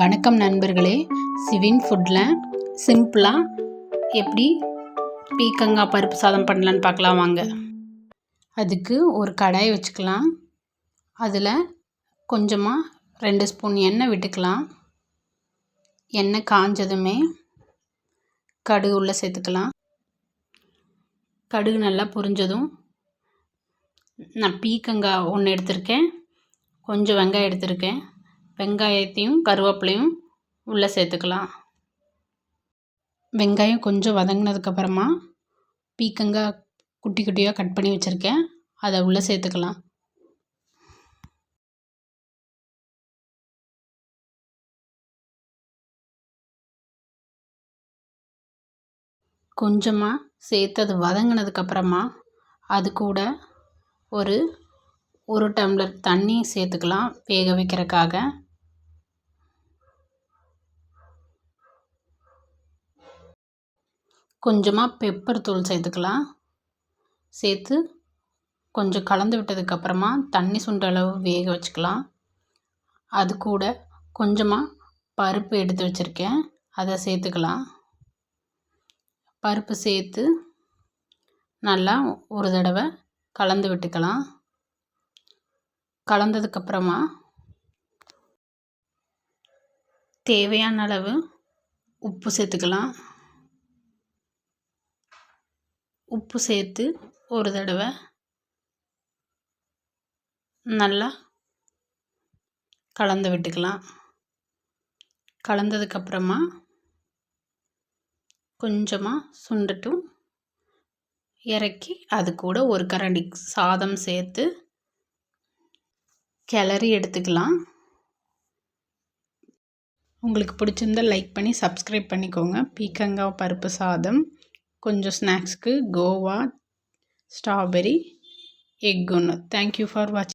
வணக்கம் நண்பர்களே. சிவின் ஃபுட்டில் சிம்பிளாக எப்படி பீக்கங்காய் பருப்பு சாதம் பண்ணலான்னு பார்க்கலாம் வாங்க. அதுக்கு ஒரு கடாய் வச்சுக்கலாம். அதில் கொஞ்சமாக 2 ஸ்பூன் எண்ணெய் விட்டுக்கலாம். எண்ணெய் காஞ்சதுமே கடுகு உள்ளே சேர்த்துக்கலாம். கடுகு நல்லா பொரிஞ்சதும் நான் பீக்கங்காய் 1 எடுத்திருக்கேன், கொஞ்சம் வெங்காயம் எடுத்திருக்கேன். வெங்காயத்தையும் கருவேப்பிலையும் உள்ளே சேர்த்துக்கலாம். வெங்காயம் கொஞ்சம் வதங்கினதுக்கப்புறமா பீக்கங்காய் குட்டி குட்டியாக கட் பண்ணி வச்சுருக்கேன், அதை உள்ளே சேர்த்துக்கலாம். கொஞ்சமாக சேர்த்து அது வதங்கினதுக்கப்புறமா அது கூட ஒரு டம்ளர் தண்ணி சேர்த்துக்கலாம் வேக வைக்கிறதுக்காக. கொஞ்சமாக பெப்பர் தூள் சேர்த்துக்கலாம். சேர்த்து கொஞ்சம் கலந்து விட்டதுக்கப்புறமா தண்ணி சுண்ட அளவு வேக வச்சுக்கலாம். அது கூட கொஞ்சமாக பருப்பு எடுத்து வச்சுருக்கேன், அதை சேர்த்துக்கலாம். பருப்பு சேர்த்து நல்லா ஒரு தடவை கலந்து விட்டுக்கலாம். கலந்ததுக்கப்புறமா தேவையான அளவு உப்பு சேர்த்துக்கலாம். உப்பு சேர்த்து ஒரு தடவை நல்லா கலந்து விட்டுக்கலாம். கலந்ததுக்கப்புறமா கொஞ்சமாக சுண்டட்டும், இறக்கி அது கூட ஒரு கரண்டி சாதம் சேர்த்து கிளறி எடுத்துக்கலாம். உங்களுக்கு பிடிச்சிருந்தால் லைக் பண்ணி சப்ஸ்கிரைப் பண்ணிக்கோங்க. பீக்கங்காய் பருப்பு சாதம், கொஞ்சம் ஸ்நாக்ஸ்க்கு கோவா, ஸ்ட்ராபெரி, எக் ஒன்று. தேங்க்யூ ஃபார் வாட்சிங்.